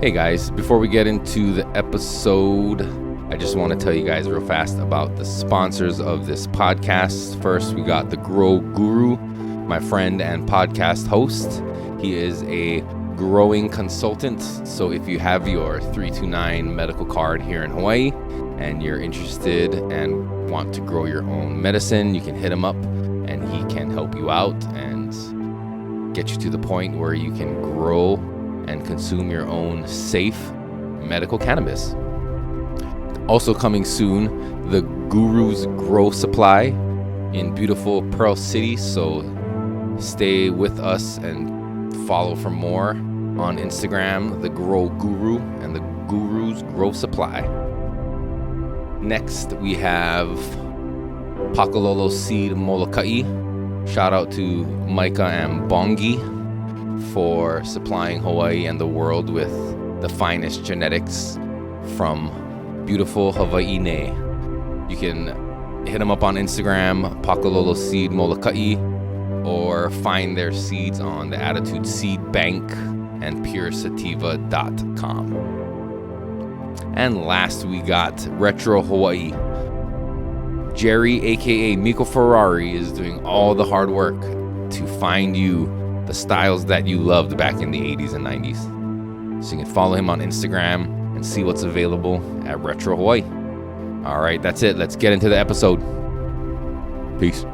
Hey guys, before we get into the episode, I just want to tell you guys real fast about the sponsors of this podcast. First, we got the Grow Guru, my friend and podcast host. He is a growing consultant. So if you have your 329 medical card here in Hawaii and you're interested and want to grow your own medicine, you can hit him up and he can help you out and get you to the point where you can grow and consume your own safe medical cannabis. Also coming soon, the Guru's Grow Supply in beautiful Pearl City. So stay with us and follow for more on Instagram, the Grow Guru and the Guru's Grow Supply. Next, we have Pakalolo Seed Molokai. Shout out to Micah and Bongi for supplying Hawaii and the world with the finest genetics from beautiful Hawaii ne. You can hit them up on Instagram, Pakalolo Seed Molokai, or find their seeds on the Attitude Seed Bank and puresativa.com. And last, we got Retro Hawaii. Jerry, aka Miko Ferrari, is doing all the hard work to find you the styles that you loved back in the 80s and 90s. So you can follow him on Instagram and see what's available at Retro Hawaii. All right, that's it. Let's get into the episode. Peace.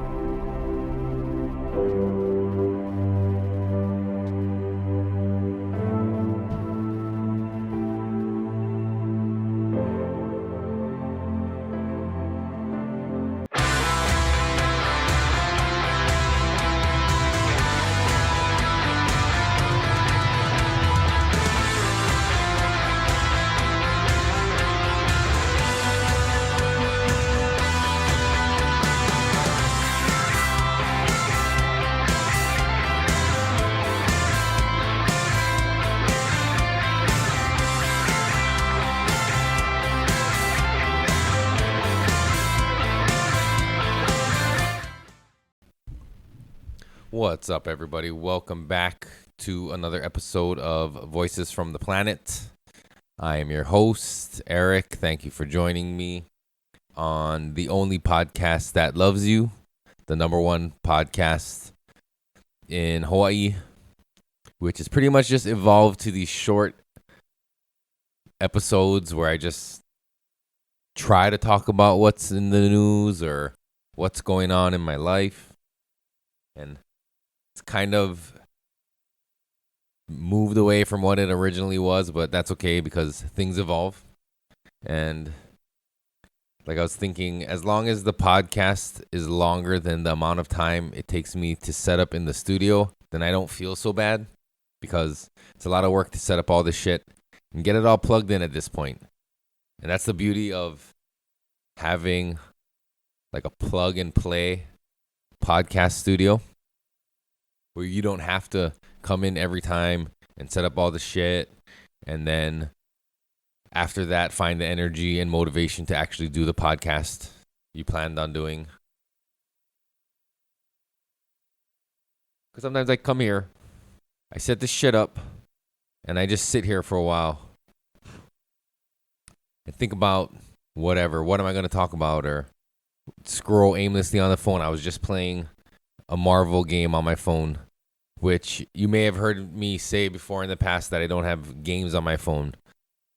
What's up, everybody? Welcome back to another episode of Voices from the Planet. I am your host, Eric. Thank you for joining me on the only podcast that loves you, the number one podcast in Hawaii, which has pretty much just evolved to these short episodes where I just try to talk about what's in the news or what's going on in my life. And kind of moved away from what it originally was, but that's okay because things evolve. And like I was thinking, as long as the podcast is longer than the amount of time it takes me to set up in the studio, then I don't feel so bad, because it's a lot of work to set up all this shit and get it all plugged in at this point. And that's the beauty of having like a plug and play podcast studio, where you don't have to come in every time and set up all the shit, and then after that find the energy and motivation to actually do the podcast you planned on doing. Because sometimes I come here, I set this shit up, and I just sit here for a while and think about what am I going to talk about, or scroll aimlessly on the phone. I was just playing a Marvel game on my phone, which you may have heard me say before in the past that I don't have games on my phone,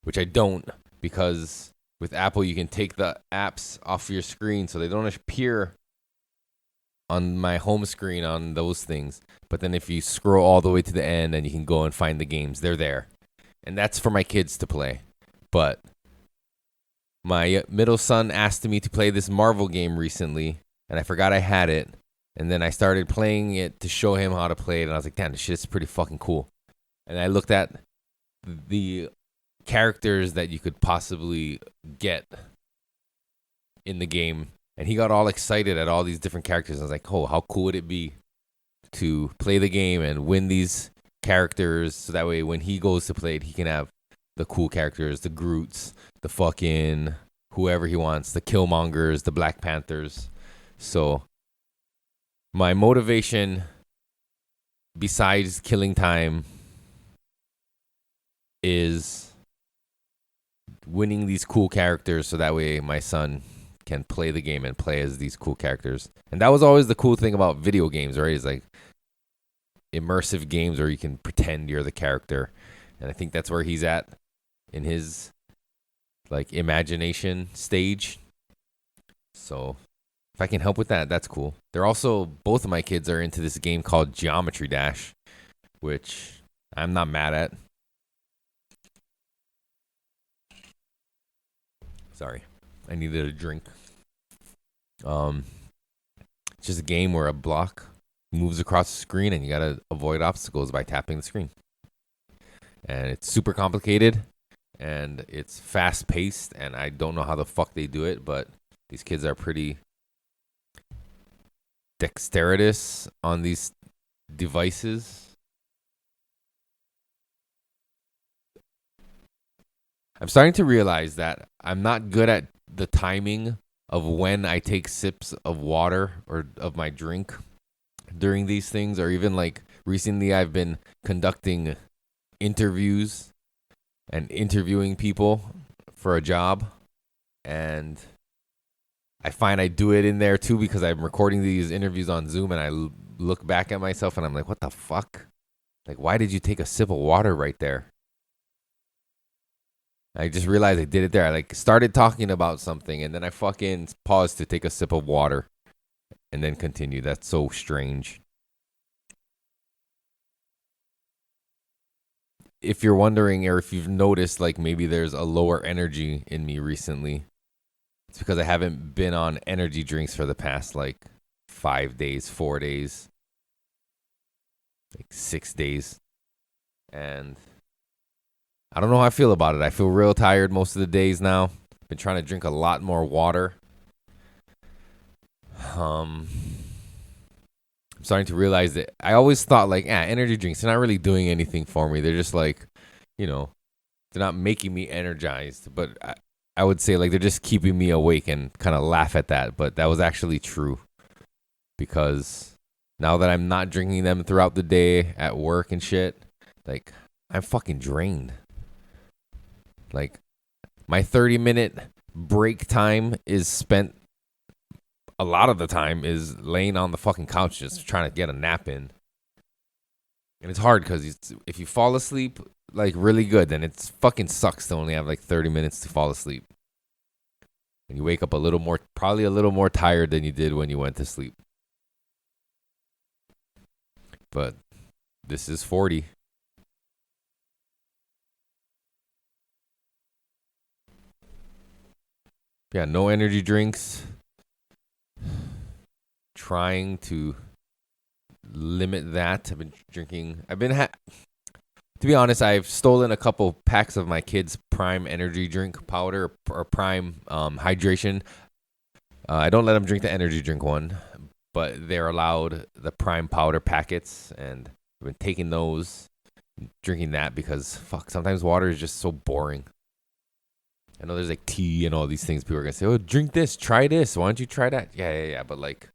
which I don't, because with Apple you can take the apps off your screen so they don't appear on my home screen on those things. But then if you scroll all the way to the end, and you can go and find the games, they're there. And that's for my kids to play. But my middle son asked me to play this Marvel game recently, and I forgot I had it. And then I started playing it to show him how to play it. And I was like, damn, this shit's pretty fucking cool. And I looked at the characters that you could possibly get in the game. And he got all excited at all these different characters. I was like, oh, how cool would it be to play the game and win these characters? So that way when he goes to play it, he can have the cool characters, the Groots, the fucking whoever he wants, the Killmongers, the Black Panthers. So my motivation, besides killing time, is winning these cool characters so that way my son can play the game and play as these cool characters. And that was always the cool thing about video games, right? It's like immersive games where you can pretend you're the character. And I think that's where he's at in his like imagination stage. So if I can help with that, that's cool. They're also, both of my kids are into this game called Geometry Dash, which I'm not mad at. Sorry, I needed a drink. It's just a game where a block moves across the screen and you gotta avoid obstacles by tapping the screen. And it's super complicated and it's fast paced and I don't know how the fuck they do it, but these kids are pretty dexterous on these devices. I'm starting to realize that I'm not good at the timing of when I take sips of water or of my drink during these things, or even like recently I've been conducting interviews and interviewing people for a job, and I find I do it in there too because I'm recording these interviews on Zoom and I look back at myself and I'm like, what the fuck? Like, why did you take a sip of water right there? I just realized I did it there. I like started talking about something and then I fucking paused to take a sip of water and then continue. That's so strange. If you're wondering or if you've noticed like maybe there's a lower energy in me recently, it's because I haven't been on energy drinks for the past like 5 days, 4 days, like 6 days. And I don't know how I feel about it. I feel real tired most of the days now. Been trying to drink a lot more water. I'm starting to realize that I always thought like, energy drinks, they're not really doing anything for me. They're just like, they're not making me energized. But I would say like they're just keeping me awake and kind of laugh at that. But that was actually true. Because now that I'm not drinking them throughout the day at work and shit, like I'm fucking drained. Like, my 30-minute break time is spent, a lot of the time, is laying on the fucking couch just trying to get a nap in. And it's hard because if you fall asleep, like, really good, then it fucking sucks to only have, like, 30 minutes to fall asleep. And you wake up probably a little more tired than you did when you went to sleep. But this is 40. Yeah, no energy drinks. Trying to limit that. To be honest, I've stolen a couple packs of my kids' Prime energy drink powder or Prime hydration. I don't let them drink the energy drink one, but they're allowed the Prime powder packets, and I've been taking those, drinking that because sometimes water is just so boring. I know there's like tea and all these things. People are going to say, oh, drink this, try this. Why don't you try that? Yeah. But like,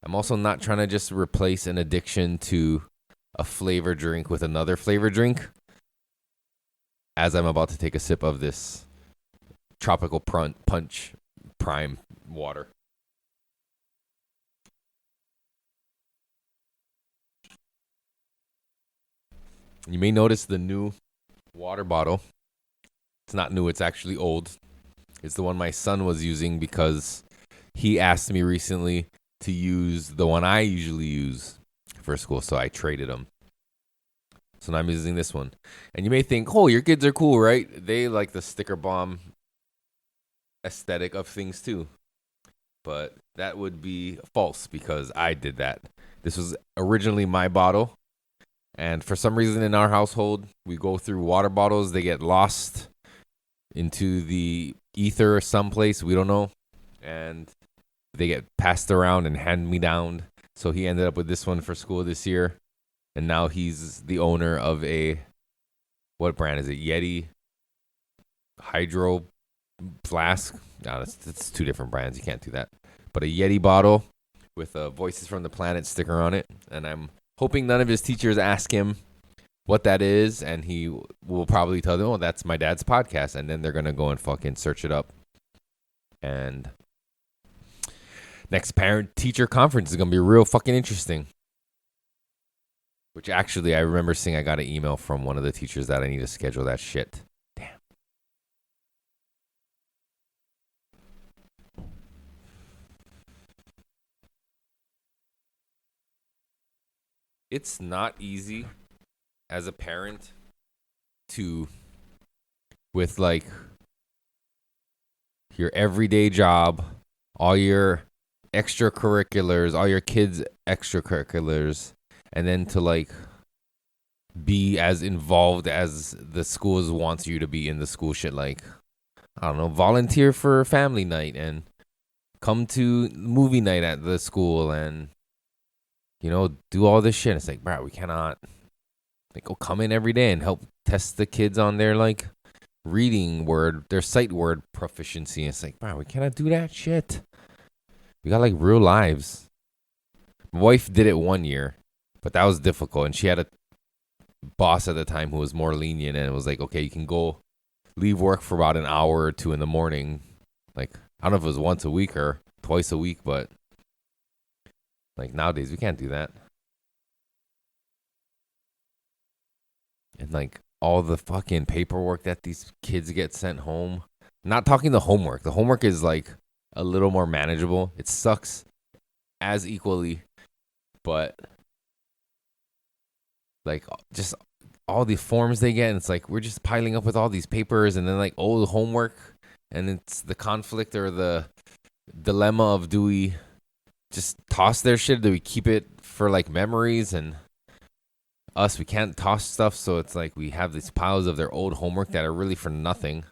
I'm also not trying to just replace an addiction to a flavor drink with another flavor drink as I'm about to take a sip of this tropical punch Prime water. You may notice the new water bottle. It's not new, it's actually old. It's the one my son was using because he asked me recently to use the one I usually use for school, so I traded them. So now I'm using this one. And you may think, oh, your kids are cool, right? They like the sticker bomb aesthetic of things too. But that would be false because I did that. This was originally my bottle. And for some reason in our household, we go through water bottles. They get lost into the ether someplace. We don't know. And they get passed around and hand me down. So he ended up with this one for school this year. And now he's the owner of what brand is it? Yeti Hydro Flask. No, that's two different brands. You can't do that. But a Yeti bottle with a Voices from the Planet sticker on it. And I'm hoping none of his teachers ask him what that is, and he will probably tell them, "Oh, that's my dad's podcast," and then they're gonna go and fucking search it up. And next parent teacher conference is gonna be real fucking interesting. Which actually, I remember seeing I got an email from one of the teachers that I need to schedule that shit. Damn. It's not easy as a parent to, with like your everyday job, all your extracurriculars, all your kids' extracurriculars, and then to like be as involved as the schools wants you to be in the school shit. Like, I don't know, volunteer for family night and come to movie night at the school and, do all this shit. It's like, bro, we cannot like go come in every day and help test the kids on their like reading word, their sight word proficiency. It's like, bro, we cannot do that shit. We got like real lives. My wife did it 1 year, but that was difficult. And she had a boss at the time who was more lenient, and it was like, okay, you can go leave work for about an hour or two in the morning. Like, I don't know if it was once a week or twice a week, but like nowadays we can't do that. And like all the fucking paperwork that these kids get sent home. Not talking the homework. The homework is like a little more manageable. It sucks as equally, but like just all the forms they get, and it's like we're just piling up with all these papers, and then like old homework, and it's the conflict or the dilemma of, do we just toss their shit? Do we keep it for like memories? And us, we can't toss stuff, so it's like we have these piles of their old homework that are really for nothing,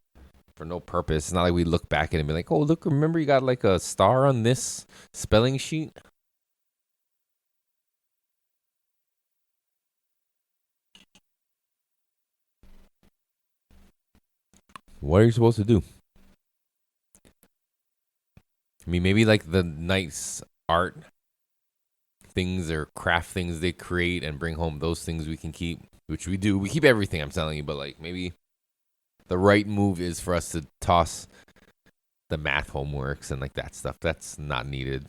for no purpose. It's not like we look back at it and be like, oh, look, remember you got like a star on this spelling sheet? What are you supposed to do? I mean, maybe like the nice art things or craft things they create and bring home, those things we can keep, which we do. We keep everything, I'm telling you, but like maybe the right move is for us to toss the math homeworks and like that stuff. That's not needed.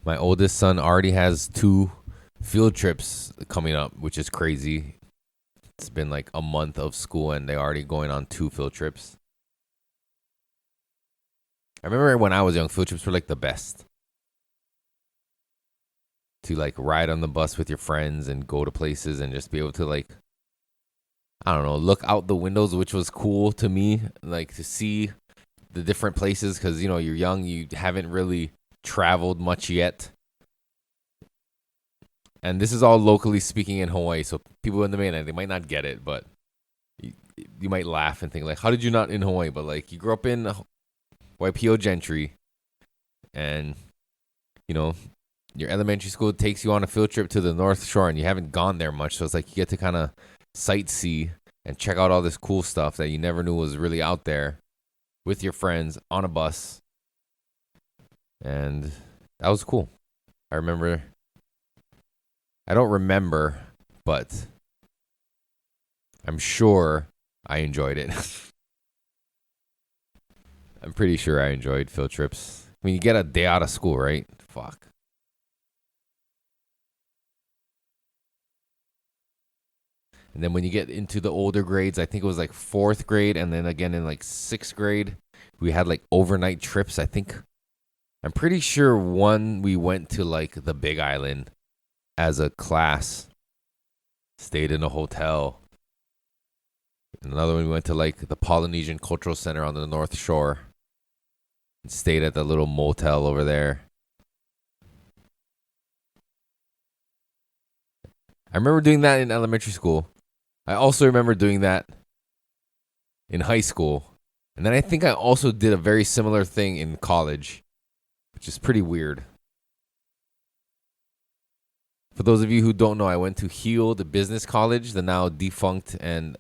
My oldest son already has 2 field trips coming up, which is crazy. It's been like a month of school and they're already going on 2 field trips. I remember when I was young, field trips were like the best. To like ride on the bus with your friends and go to places and just be able to like, I don't know, look out the windows, which was cool to me, like to see the different places, because you're young, you haven't really traveled much yet. And this is all locally speaking in Hawaii, so people in the mainland, they might not get it, but you might laugh and think like, how did you not in Hawaii? But like, you grew up in Waipahu Gentry, and your elementary school takes you on a field trip to the North Shore, and you haven't gone there much, so it's like you get to kind of sightsee and check out all this cool stuff that you never knew was really out there with your friends on a bus. And that was cool. I don't remember, but I'm sure I enjoyed it. I'm pretty sure I enjoyed field trips. I mean, you get a day out of school, right? Fuck. And then when you get into the older grades, I think it was like 4th grade, and then again in like 6th grade, we had like overnight trips. I'm pretty sure one we went to like the Big Island as a class, stayed in a hotel. Another one we went to like the Polynesian Cultural Center on the North Shore and stayed at the little motel over there. I remember doing that in elementary school. I also remember doing that in high school. And then I think I also did a very similar thing in college, which is pretty weird. For those of you who don't know, I went to Heald Business College, the now defunct and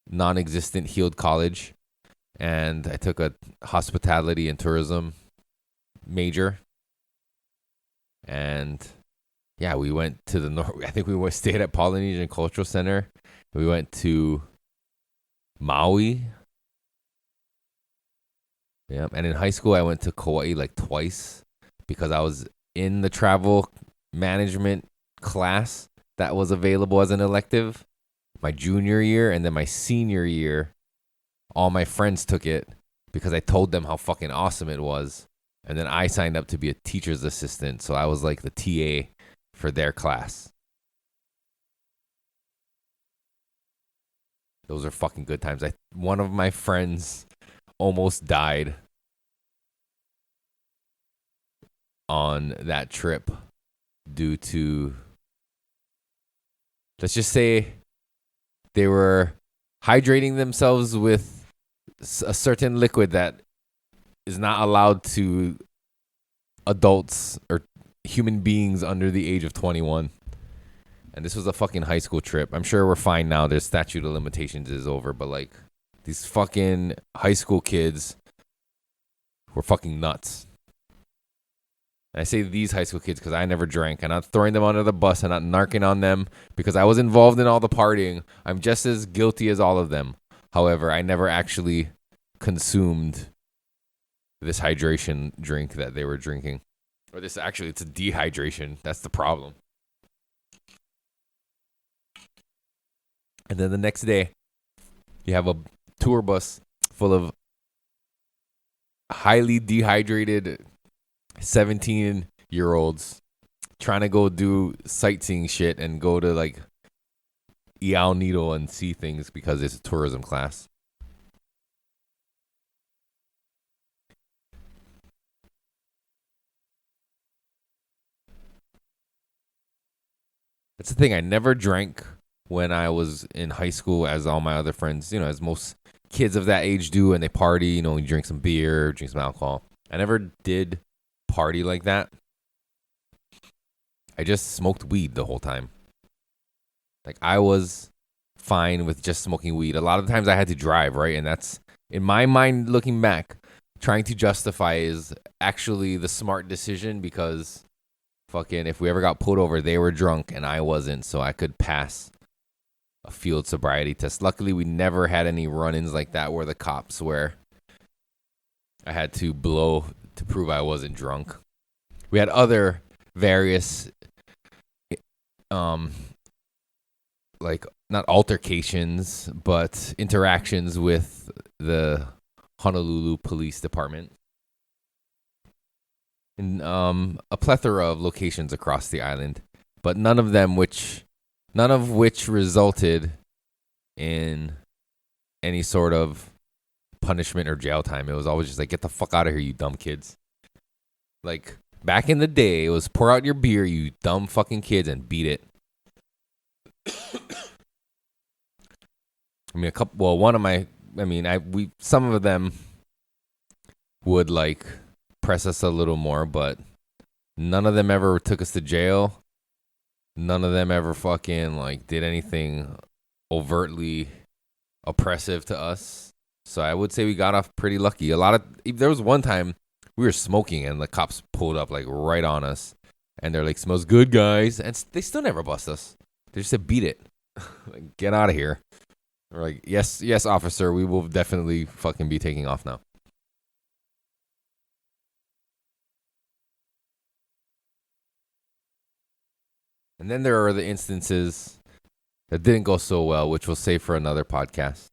non-existent Heald College. and I took a hospitality and tourism major. And yeah, we went to the north. I think we stayed at Polynesian Cultural Center. We went to Maui. Yeah, and in high school I went to Kauai like twice because I was in the travel management class that was available as an elective my junior year, and then my senior year all my friends took it because I told them how fucking awesome it was. And then I signed up to be a teacher's assistant, so I was like the TA for their class. Those are fucking good times. One of my friends almost died on that trip due to, let's just say, they were hydrating themselves with a certain liquid that is not allowed to adults or human beings under the age of 21. And this was a fucking high school trip. I'm sure we're fine now. Their statute of limitations is over. But like, these fucking high school kids were fucking nuts. And I say these high school kids because I never drank. I'm not throwing them under the bus. I'm not narking on them because I was involved in all the partying. I'm just as guilty as all of them. However, I never actually consumed this hydration drink that they were drinking. Or this, actually, it's a dehydration. That's the problem. And then the next day, you have a tour bus full of highly dehydrated 17-year-olds trying to go do sightseeing shit and go to like Iao Needle and see things because it's a tourism class. That's the thing. I never drank when I was in high school, as all my other friends, as most kids of that age do, and they party. You drink some beer, drink some alcohol. I never did party like that. I just smoked weed the whole time. Like, I was fine with just smoking weed. A lot of the times I had to drive, right? And that's, in my mind, looking back, trying to justify is actually the smart decision because fucking, if we ever got pulled over, they were drunk and I wasn't, so I could pass a field sobriety test. Luckily, we never had any run-ins like that where the cops where I had to blow to prove I wasn't drunk. We had other various like, not altercations, but interactions with the Honolulu Police Department in a plethora of locations across the island, but none of which resulted in any sort of punishment or jail time. It was always just like, get the fuck out of here, you dumb kids. Like, back in the day, it was pour out your beer, you dumb fucking kids, and beat it. I mean, some of them would like press us a little more, but none of them ever took us to jail. None of them ever fucking like did anything overtly oppressive to us. So I would say we got off pretty lucky. There was one time we were smoking and the cops pulled up like right on us, and they're like, "Smells good, guys," and they still never bust us. They just said, "Beat it, like, get out of here." We're like, yes, officer, we will definitely fucking be taking off now. And then there are the instances that didn't go so well, which we'll save for another podcast,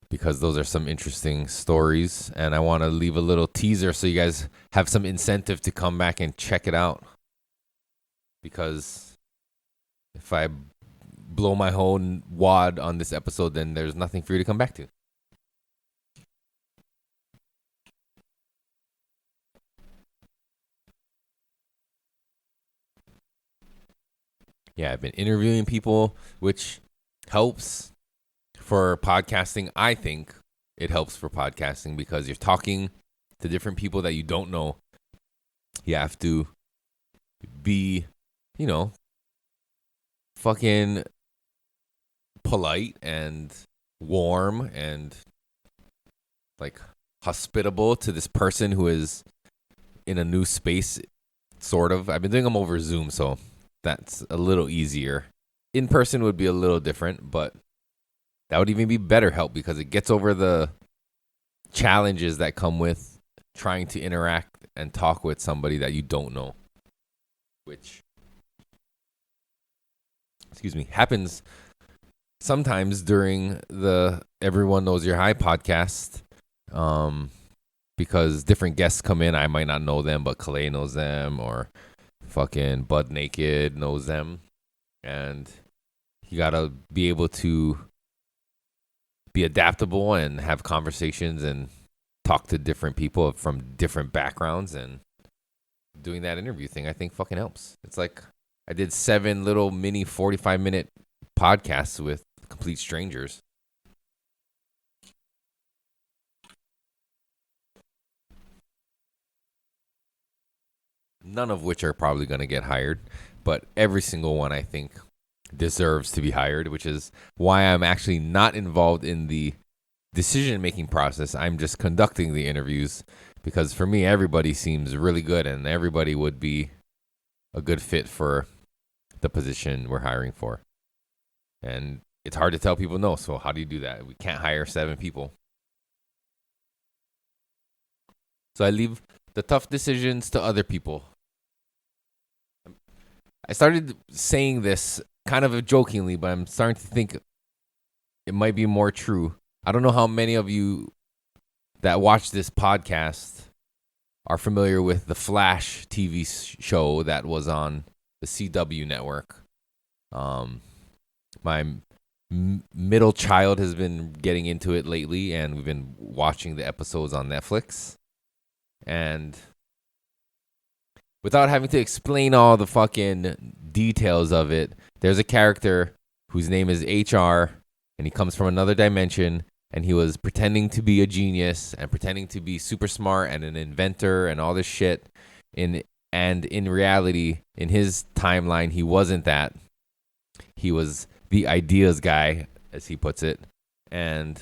because those are some interesting stories, and I want to leave a little teaser so you guys have some incentive to come back and check it out. Because if I blow my whole wad on this episode, then there's nothing for you to come back to. Yeah, I've been interviewing people, which helps for podcasting. I think it helps for podcasting because you're talking to different people that you don't know. You have to be, fucking polite and warm and like hospitable to this person who is in a new space, sort of. I've been doing them over Zoom, so that's a little easier. In person would be a little different, but that would even be better help because it gets over the challenges that come with trying to interact and talk with somebody that you don't know, which, happens sometimes during the Everyone Knows Your High podcast. Because different guests come in, I might not know them, but Kalei knows them, or fucking Bud Naked knows them, and you gotta be able to be adaptable and have conversations and talk to different people from different backgrounds, and doing that interview thing, I think, fucking helps. It's like I did 7 little mini 45-minute podcasts with complete strangers. None of which are probably going to get hired, but every single one I think deserves to be hired, which is why I'm actually not involved in the decision-making process. I'm just conducting the interviews because for me, everybody seems really good and everybody would be a good fit for the position we're hiring for. And it's hard to tell people no, so how do you do that? We can't hire 7 people. So I leave the tough decisions to other people. I started saying this kind of jokingly, but I'm starting to think it might be more true. I don't know how many of you that watch this podcast are familiar with the Flash TV show that was on the CW network. My middle child has been getting into it lately, and we've been watching the episodes on Netflix. And without having to explain all the fucking details of it, there's a character whose name is HR, and he comes from another dimension, and he was pretending to be a genius and pretending to be super smart and an inventor and all this shit. And in reality, in his timeline, he wasn't that. He was the ideas guy, as he puts it. And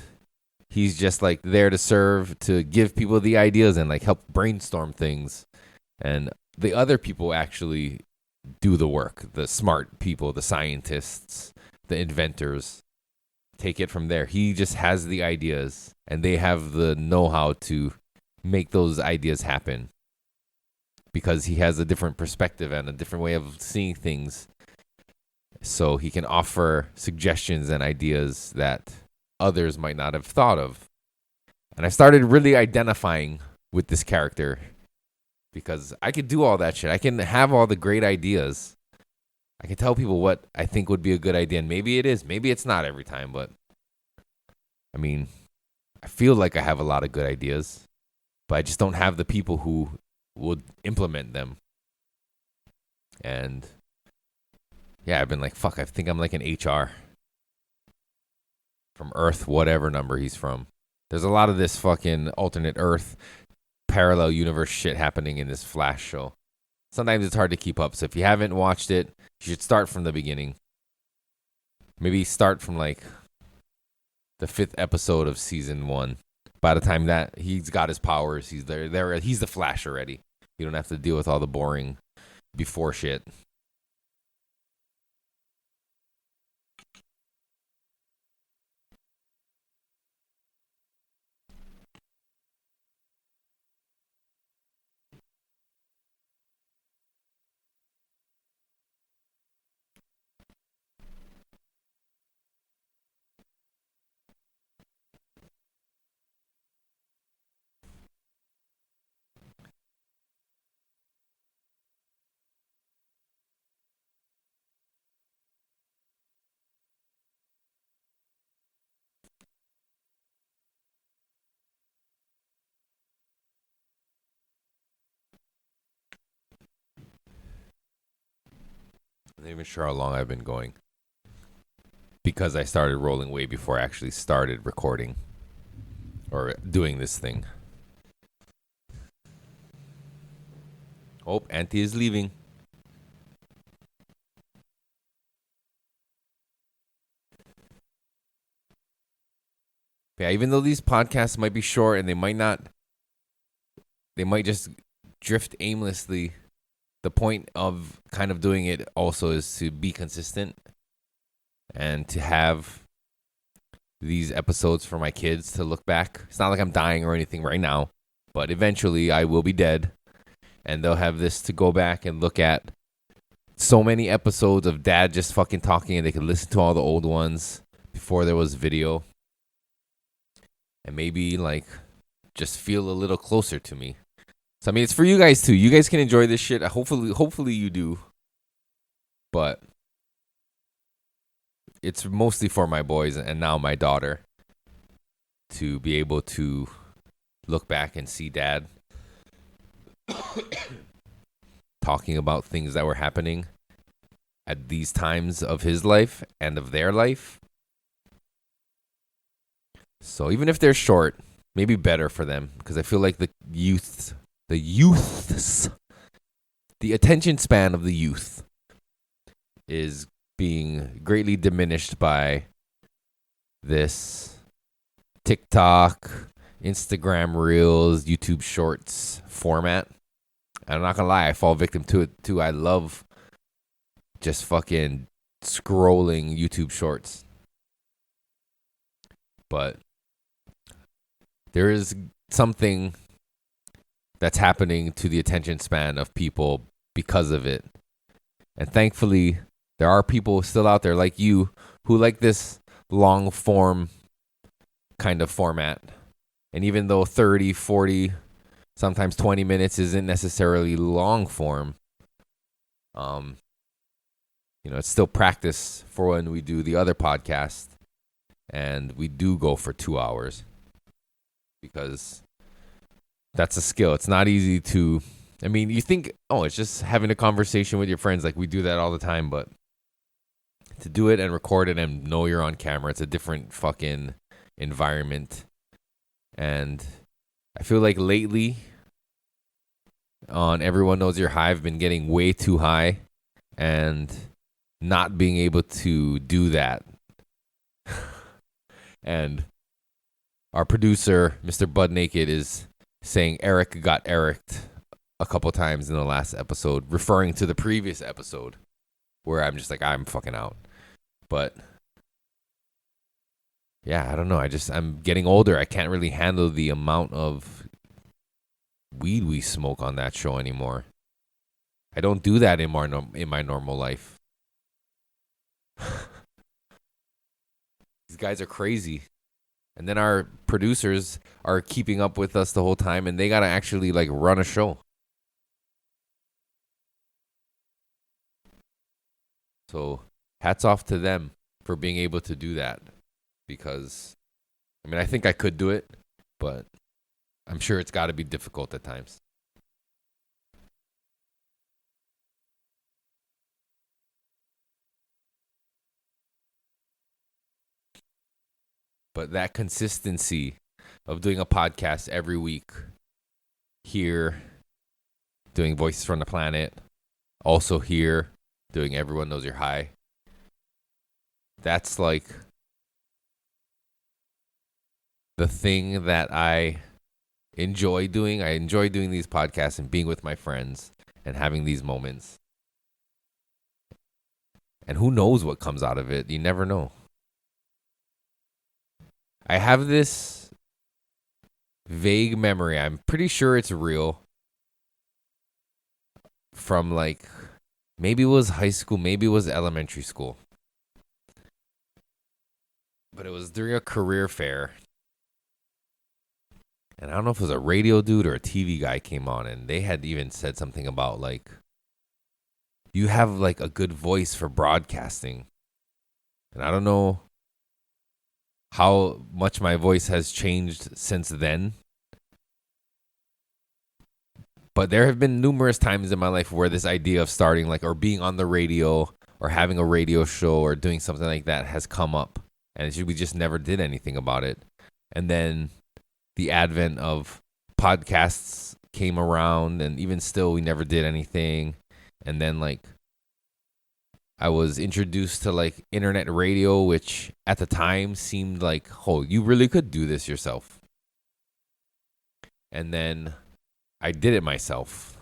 he's just like there to serve, to give people the ideas and like help brainstorm things. And the other people actually do the work. The smart people, the scientists, the inventors take it from there. He just has the ideas and they have the know-how to make those ideas happen because he has a different perspective and a different way of seeing things. So he can offer suggestions and ideas that others might not have thought of. And I started really identifying with this character because I could do all that shit. I can have all the great ideas. I can tell people what I think would be a good idea. And maybe it is. Maybe it's not every time. But, I mean, I feel like I have a lot of good ideas. But I just don't have the people who would implement them. And, yeah, I've been like, fuck, I think I'm like an HR. From Earth, whatever number he's from. There's a lot of this fucking alternate Earth parallel universe shit happening in this Flash show. Sometimes it's hard to keep up. So if you haven't watched it, you should start from the beginning. Maybe start from like the 5th episode of season 1. By the time that he's got his powers, he's there. He's the Flash already. You don't have to deal with all the boring before shit. I'm not even sure how long I've been going. Because I started rolling way before I actually started recording. Or doing this thing. Oh, Auntie is leaving. Yeah, even though these podcasts might be short and they might just drift aimlessly. The point of kind of doing it also is to be consistent and to have these episodes for my kids to look back. It's not like I'm dying or anything right now, but eventually I will be dead and they'll have this to go back and look at. So many episodes of dad just fucking talking and they could listen to all the old ones before there was video and maybe like just feel a little closer to me. So I mean, it's for you guys too. You guys can enjoy this shit. Hopefully you do. But it's mostly for my boys and now my daughter to be able to look back and see dad talking about things that were happening at these times of his life and of their life. So even if they're short, maybe better for them because I feel like the attention span of the youth is being greatly diminished by this TikTok, Instagram Reels, YouTube Shorts format. I'm not gonna lie, I fall victim to it too. I love just fucking scrolling YouTube Shorts. But there is something that's happening to the attention span of people because of it. And thankfully, there are people still out there like you who like this long form kind of format. And even though 30, 40, sometimes 20 minutes isn't necessarily long form, it's still practice for when we do the other podcast and we do go for 2 hours because that's a skill. It's not easy to, you think, it's just having a conversation with your friends. Like we do that all the time, but to do it and record it and know you're on camera, it's a different fucking environment. And I feel like lately on Everyone Knows You're High, I've been getting way too high and not being able to do that. And our producer, Mr. Bud Naked, is saying Eric got Ericked a couple times in the last episode, referring to the previous episode where I'm just like, I'm fucking out. But yeah, I don't know. I'm getting older. I can't really handle the amount of weed we smoke on that show anymore. I don't do that in my normal life. These guys are crazy. And then our producers are keeping up with us the whole time and they got to actually like run a show. So hats off to them for being able to do that. Because, I think I could do it, but I'm sure it's got to be difficult at times. But that consistency of doing a podcast every week here, doing Voices from the Planet, also here, doing Everyone Knows You're High. That's like the thing that I enjoy doing. I enjoy doing these podcasts and being with my friends and having these moments. And who knows what comes out of it? You never know. I have this vague memory. I'm pretty sure it's real. From like, maybe it was high school, maybe it was elementary school. But it was during a career fair. And I don't know if it was a radio dude or a TV guy came on and they had even said something about like, you have like a good voice for broadcasting. And I don't know how much my voice has changed since then. But there have been numerous times in my life where this idea of starting like or being on the radio or having a radio show or doing something like that has come up. And we just never did anything about it. And then the advent of podcasts came around and even still we never did anything. And then like I was introduced to like internet radio, which at the time seemed like, oh, you really could do this yourself. And then I did it myself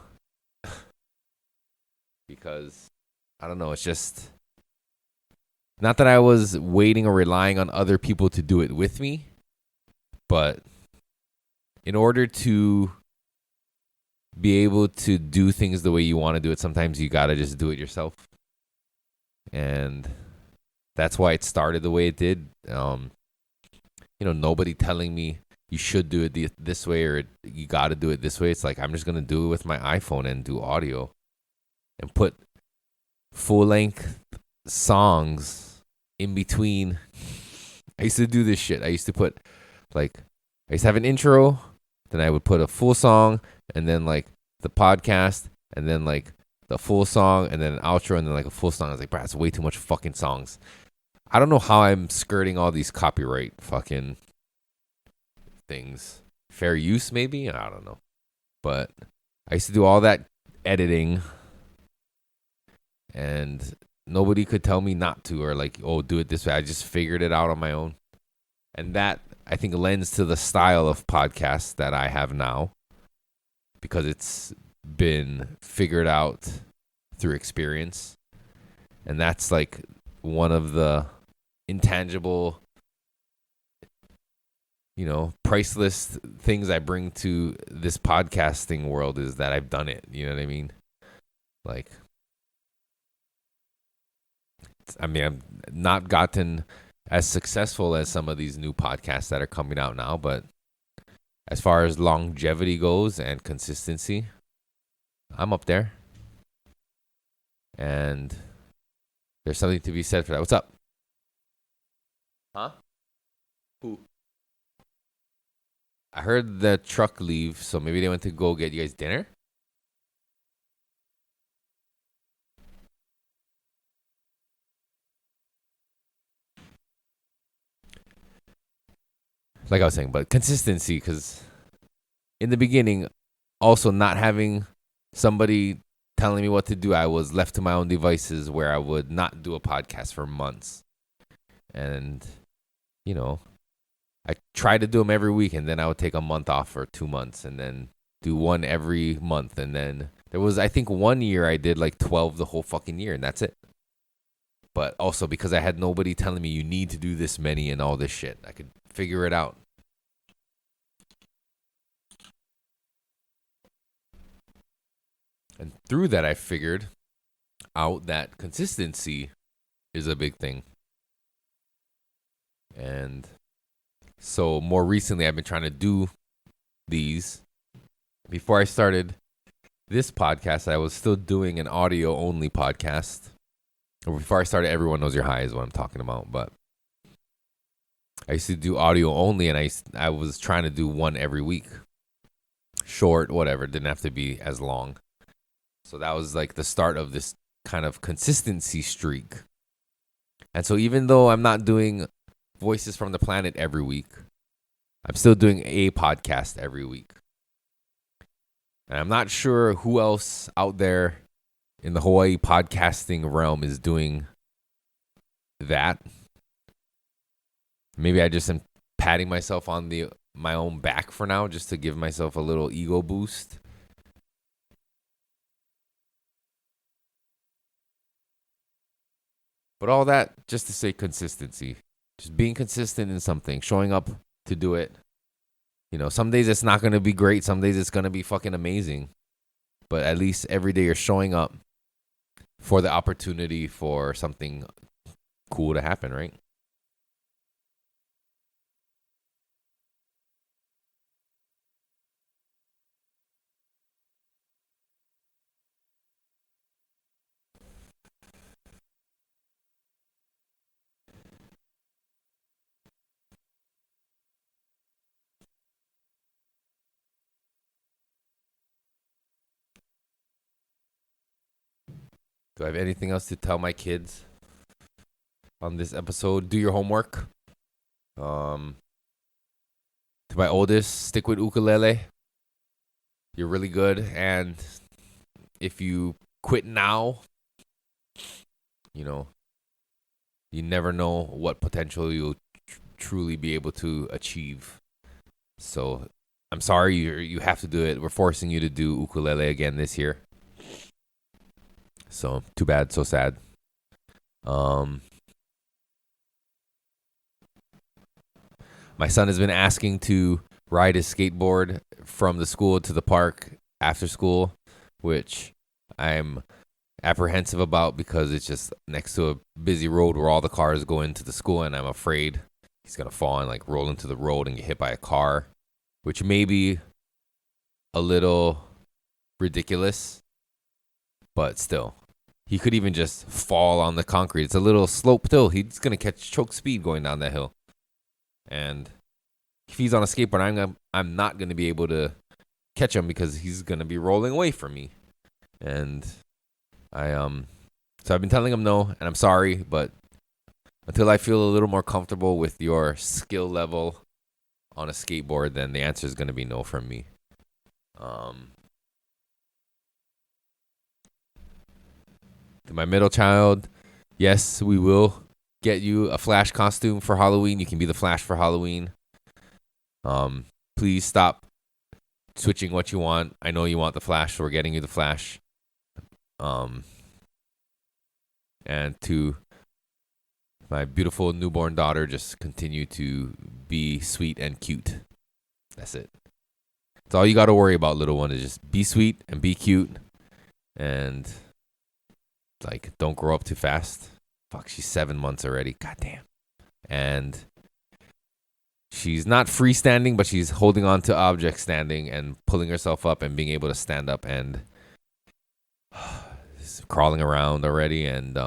because I don't know, it's just not that I was waiting or relying on other people to do it with me, but in order to be able to do things the way you want to do it, sometimes you got to just do it yourself. And that's why it started the way it did. Nobody telling me you should do it this way or you got to do it this way. It's like I'm just going to do it with my iPhone and do audio and put full-length songs in between. I used to do this shit. I used to have an intro, then I would put a full song, and then like the podcast, and then like the full song, and then an outro, and then like a full song. I was like, bro, that's way too much fucking songs. I don't know how I'm skirting all these copyright fucking things. Fair use, maybe? I don't know. But I used to do all that editing, and nobody could tell me not to or like, oh, do it this way. I just figured it out on my own. And that, I think, lends to the style of podcast that I have now because it's been figured out through experience. And that's like one of the intangible, priceless things I bring to this podcasting world is that I've done it. You know what I mean? Like, I've not gotten as successful as some of these new podcasts that are coming out now, but as far as longevity goes and consistency, I'm up there. And there's something to be said for that. What's up? Huh? Who? I heard the truck leave, so maybe they went to go get you guys dinner? Like I was saying, but consistency, because in the beginning, also not having somebody telling me what to do, I was left to my own devices where I would not do a podcast for months. And, I tried to do them every week, and then I would take a month off for 2 months and then do one every month. And then there was, I think, 1 year I did like 12 the whole fucking year, and that's it. But also because I had nobody telling me you need to do this many and all this shit. I could figure it out. And through that, I figured out that consistency is a big thing. And so more recently, I've been trying to do these. Before I started this podcast, I was still doing an audio-only podcast. Or before I started, Everyone Knows You're High is what I'm talking about. But I used to do audio only, and I was trying to do one every week. Short, whatever. Didn't have to be as long. So that was like the start of this kind of consistency streak. And so even though I'm not doing Voices from the Planet every week, I'm still doing a podcast every week. And I'm not sure who else out there in the Hawaii podcasting realm is doing that. Maybe I just am patting myself on my own back for now just to give myself a little ego boost. But all that just to say consistency. Just being consistent in something, showing up to do it. Some days it's not going to be great. Some days it's going to be fucking amazing. But at least every day you're showing up for the opportunity for something cool to happen, right? Do I have anything else to tell my kids on this episode? Do your homework. To my oldest, stick with ukulele. You're really good. And if you quit now, You never know what potential you'll truly be able to achieve. So I'm sorry you have to do it. We're forcing you to do ukulele again this year. So too bad, so sad. My son has been asking to ride his skateboard from the school to the park after school, which I'm apprehensive about because it's just next to a busy road where all the cars go into the school, and I'm afraid he's going to fall and like roll into the road and get hit by a car, which may be a little ridiculous, but still. He could even just fall on the concrete. It's a little slope hill. He's going to catch choke speed going down that hill. And if he's on a skateboard, I'm not going to be able to catch him because he's going to be rolling away from me. And so I've been telling him no, and I'm sorry, but until I feel a little more comfortable with your skill level on a skateboard, then the answer is going to be no from me. My middle child, yes, we will get you a Flash costume for Halloween. You can be the Flash for Halloween. Please stop switching what you want. I know you want the Flash, so we're getting you the Flash. And to my beautiful newborn daughter, just continue to be sweet and cute. That's it. That's all you got to worry about, little one, is just be sweet and be cute. And like, don't grow up too fast. Fuck, she's 7 months already. Goddamn. And she's not freestanding, but she's holding on to objects standing and pulling herself up and being able to stand up and crawling around already. And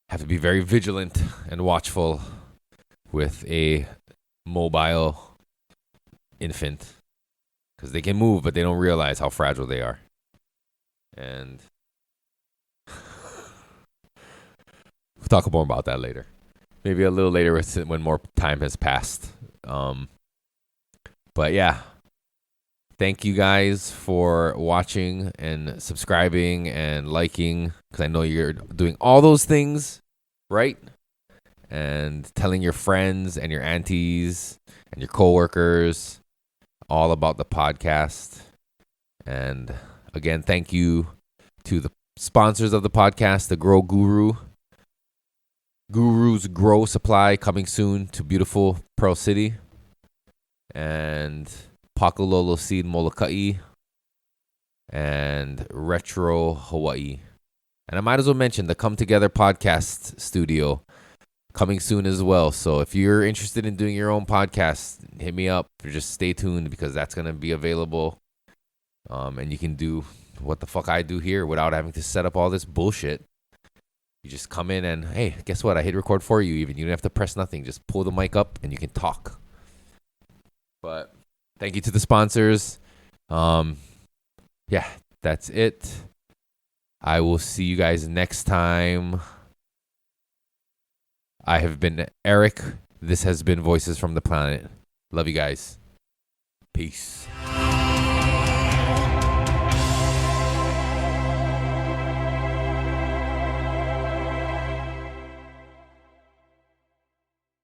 have to be very vigilant and watchful with a mobile infant, because they can move, but they don't realize how fragile they are. And we'll talk more about that later. Maybe a little later when more time has passed. But yeah, thank you guys for watching and subscribing and liking, because I know you're doing all those things, right? And telling your friends and your aunties and your coworkers all about the podcast. And again, thank you to the sponsors of the podcast, the Grow Guru's Grow Supply, coming soon to beautiful Pearl City, and Pakalolo Seed Molokai, and Retro Hawaii. And I might as well mention the Come Together podcast studio coming soon as well. So if you're interested in doing your own podcast, hit me up, or just stay tuned, because that's going to be available. And you can do what the fuck I do here without having to set up all this bullshit. You just come in and, hey, guess what? I hit record for you even. You don't have to press nothing. Just pull the mic up and you can talk. But thank you to the sponsors. Yeah, that's it. I will see you guys next time. I have been Eric. This has been Voices from the Planet. Love you guys. Peace.